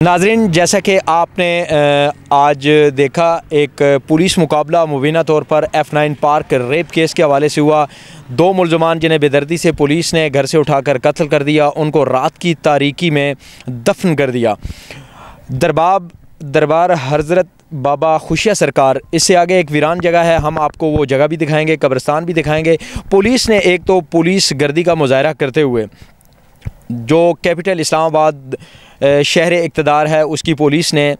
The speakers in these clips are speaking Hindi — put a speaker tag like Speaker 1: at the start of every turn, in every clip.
Speaker 1: नाज़रीन, जैसा कि आपने आज देखा, एक पुलिस मुकाबला मुबीना तौर पर F9 पार्क रेप केस के हवाले से हुआ। दो मुलजमान जिन्हें बेदर्दी से पुलिस ने घर से उठाकर कत्ल कर दिया, उनको रात की तारीकी में दफन कर दिया। दरबार हज़रत बाबा खुशिया सरकार, इससे आगे एक वीरान जगह है, हम आपको वो जगह भी दिखाएंगे, कब्रिस्तान भी दिखाएंगे। पुलिस ने एक तो पुलिस गर्दी का मुजाहरा करते हुए जो कैपिटल इस्लामाबाद शहर इक़्तिदार है, उसकी पुलिस ने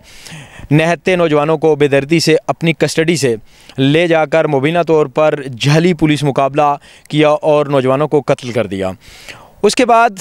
Speaker 1: निहत्ते नौजवानों को बेदर्दी से अपनी कस्टडी से ले जाकर मुबीना तौर पर जहली पुलिस मुकाबला किया और नौजवानों को कत्ल कर दिया। उसके बाद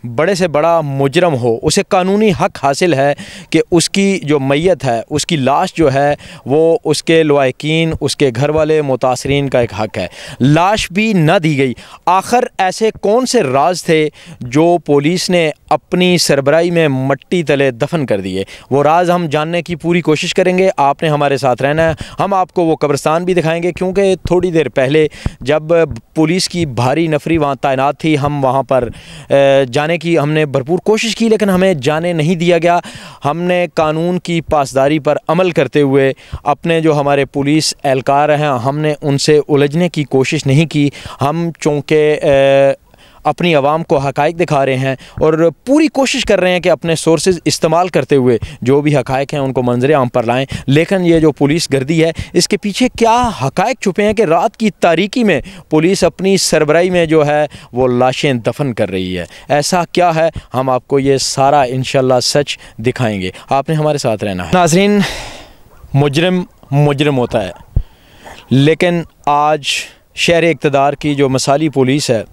Speaker 1: बड़े से बड़ा मुजरम हो, उसे कानूनी हक़ हासिल है कि उसकी जो मैयत है, उसकी लाश जो है वो उसके लवाहिकीन, उसके घर वाले, मुतासरीन का एक हक़ है। लाश भी न दी गई। आखिर ऐसे कौन से राज थे जो पुलिस ने अपनी सरबराही में मट्टी तले दफन कर दिए? वो राज हम जानने की पूरी कोशिश करेंगे। आपने हमारे साथ रहना है। हम आपको वो कब्रिस्तान भी दिखाएंगे, क्योंकि थोड़ी देर पहले जब पुलिस की भारी नफरी वहाँ तैनात थी, हम वहाँ पर जाने की हमने भरपूर कोशिश की, लेकिन हमें जाने नहीं दिया गया। हमने कानून की पासदारी पर अमल करते हुए अपने जो हमारे पुलिस एहलकार हैं, हमने उनसे उलझने की कोशिश नहीं की। हम चूँकि अपनी आवाम को हक़ाइक़ दिखा रहे हैं और पूरी कोशिश कर रहे हैं कि अपने सोर्सेज इस्तेमाल करते हुए जो भी हक़ाइक़ हैं उनको मंजर आम पर लाएं। लेकिन ये जो पुलिस गर्दी है, इसके पीछे क्या हक़ाइक़ छुपे हैं कि रात की तारीकी में पुलिस अपनी सरबराही में जो है वो लाशें दफन कर रही है? ऐसा क्या है, हम आपको ये सारा इंशाल्लाह सच दिखाएँगे। आपने हमारे साथ रहना है। नाज़रीन, मुजरिम होता है, लेकिन आज शहर इक़्तिदार की जो मिसाली पुलिस है,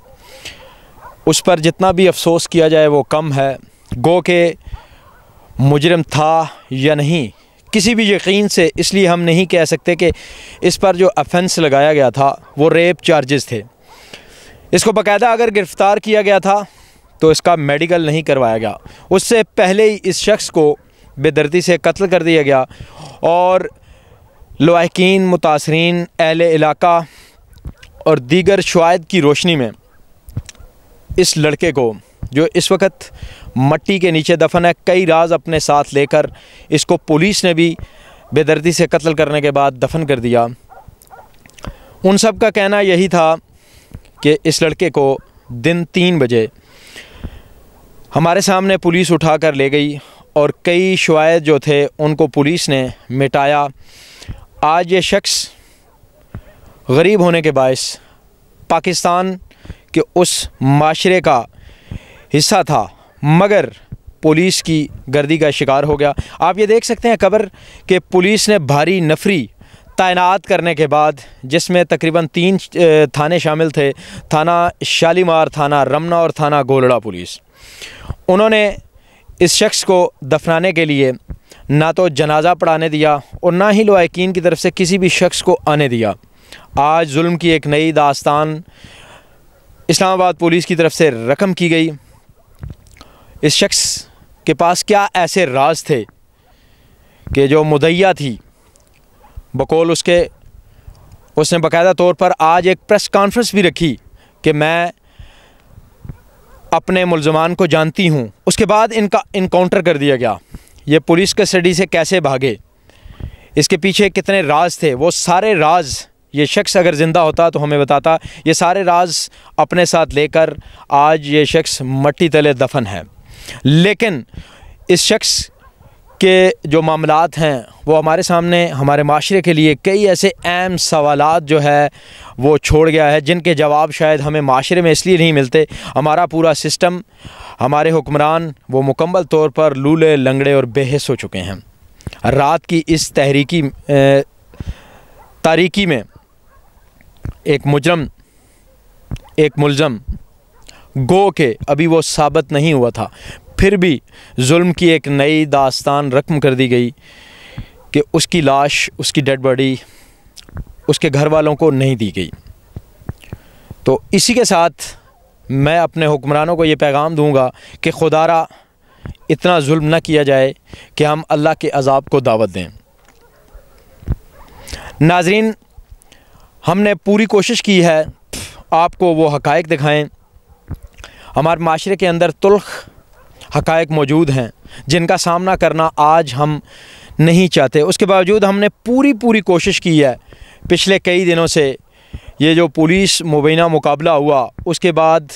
Speaker 1: उस पर जितना भी अफसोस किया जाए वो कम है। गो के मुजरिम था या नहीं, किसी भी यकीन से इसलिए हम नहीं कह सकते कि इस पर जो ऑफेंस लगाया गया था वो रेप चार्जेस थे। इसको बाकायदा अगर गिरफ़्तार किया गया था तो इसका मेडिकल नहीं करवाया गया। उससे पहले ही इस शख्स को बेदर्दी से कत्ल कर दिया गया और लवाहिकीन, मुतासरीन, अहले इलाका और दीगर शवाहिद की रोशनी में इस लड़के को, जो इस वक्त मट्टी के नीचे दफन है, कई राज अपने साथ लेकर इसको पुलिस ने भी बेदर्दी से कत्ल करने के बाद दफन कर दिया। उन सब का कहना यही था कि इस लड़के को दिन 3 बजे हमारे सामने पुलिस उठा कर ले गई और कई शवाहिद जो थे उनको पुलिस ने मिटाया। आज ये शख्स गरीब होने के बायस पाकिस्तान कि उस माशरे का हिस्सा था, मगर पुलिस की गर्दी का शिकार हो गया। आप ये देख सकते हैं कब्र के पुलिस ने भारी नफरी तैनात करने के बाद, जिसमें तकरीबन 3 थाने शामिल थे, थाना शालीमार, थाना रमना और थाना गोलड़ा पुलिस। उन्होंने इस शख्स को दफनाने के लिए ना तो जनाजा पढ़ाने दिया और ना ही लवाहिकीन की तरफ से किसी भी शख्स को आने दिया। आज जुल्म की एक नई दास्तान इस्लामाबाद पुलिस की तरफ से रकम की गई। इस शख्स के पास क्या ऐसे राज थे कि जो मुदैया थी, बकौल उसने बाकायदा तौर पर आज एक प्रेस कॉन्फ्रेंस भी रखी कि मैं अपने मुलजमान को जानती हूँ। उसके बाद इनका इनकाउंटर कर दिया गया। ये पुलिस कस्टडी से कैसे भागे, इसके पीछे कितने राज थे, वो सारे राज ये शख्स अगर ज़िंदा होता तो हमें बताता। ये सारे राज अपने साथ लेकर आज ये शख्स मट्टी तले दफन है। लेकिन इस शख्स के जो मामलात हैं वो हमारे सामने, हमारे माशरे के लिए कई ऐसे अहम सवालात जो है वो छोड़ गया है, जिनके जवाब शायद हमें माशरे में इसलिए नहीं मिलते। हमारा पूरा सिस्टम, हमारे हुक्मरान वो मुकम्मल तौर पर लूले, लंगड़े और बेहिस हो चुके हैं। रात की इस तारीकी में एक मुलज़म गो के अभी वो साबित नहीं हुआ था, फिर भी जुल्म की एक नई दास्तान रकम कर दी गई कि उसकी लाश, उसकी डेड बॉडी उसके घर वालों को नहीं दी गई। तो इसी के साथ मैं अपने हुक्मरानों को ये पैगाम दूंगा कि खुदारा इतना जुल्म न किया जाए कि हम अल्लाह के अज़ाब को दावत दें। नाज़रीन, हमने पूरी कोशिश की है आपको वो हक़ाइक़ दिखाएं। हमारे माशरे के अंदर तुल्ख हक़ाइक़ मौजूद हैं, जिनका सामना करना आज हम नहीं चाहते। उसके बावजूद हमने पूरी कोशिश की है पिछले कई दिनों से। ये जो पुलिस मुबैना मुकाबला हुआ, उसके बाद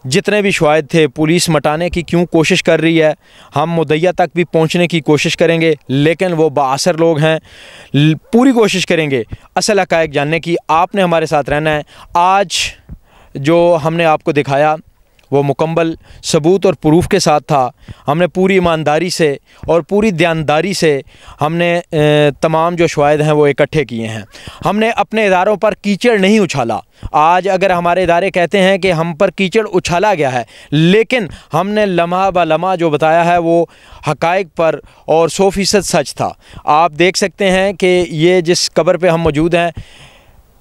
Speaker 1: जितने भी शवाहिद थे, पुलिस मटाने की क्यों कोशिश कर रही है। हम मुद्दइया तक भी पहुंचने की कोशिश करेंगे, लेकिन वो बाअसर लोग हैं। पूरी कोशिश करेंगे असल हक़ाइक़ जानने की। आपने हमारे साथ रहना है। आज जो हमने आपको दिखाया वो मुकम्मल सबूत और प्रूफ के साथ था। हमने पूरी ईमानदारी से और पूरी ध्यानदारी से हमने तमाम जो शवाहिद हैं वो इकट्ठे किए हैं। हमने अपने इदारों पर कीचड़ नहीं उछाला। आज अगर हमारे इदारे कहते हैं कि हम पर कीचड़ उछाला गया है, लेकिन हमने लम्हा ब लम्हा जो बताया है वो हक़ाइक़ पर और 100% सच था। आप देख सकते हैं कि ये जिस कब्र पे हम मौजूद हैं,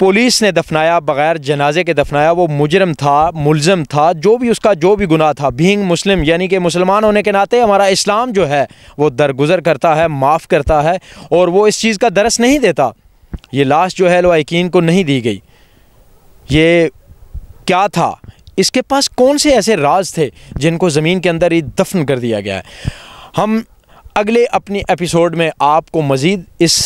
Speaker 1: पुलिस ने दफनाया, बग़ैर जनाजे के दफनाया। वो मुजरम था, मुल्ज़म था, जो भी उसका जो भी गुनाह था। बीइंग मुस्लिम, यानी कि मुसलमान होने के नाते हमारा इस्लाम जो है वो दरगुज़र करता है, माफ़ करता है, और वो इस चीज़ का दरस नहीं देता। ये लाश जो है लवाहिकीन को नहीं दी गई। ये क्या था? इसके पास कौन से ऐसे राज थे जिनको ज़मीन के अंदर ही दफन कर दिया गया है? हम अगले अपनी एपिसोड में आपको मज़ीद इस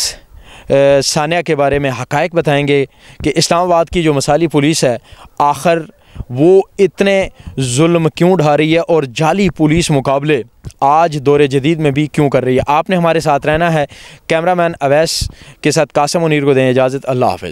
Speaker 1: सानिया के बारे में हक़ाइक़ बताएंगे कि इस्लामाबाद की जो मसाली पुलिस है, आखिर वो इतने जुल्म क्यों ढा रही है और जाली पुलिस मुकाबले आज दौरे जदीद में भी क्यों कर रही है। आपने हमारे साथ रहना है। कैमरामैन अवैस के साथ कासिम मुनीर को दें इजाज़त। अल्लाह हाफ़िज़।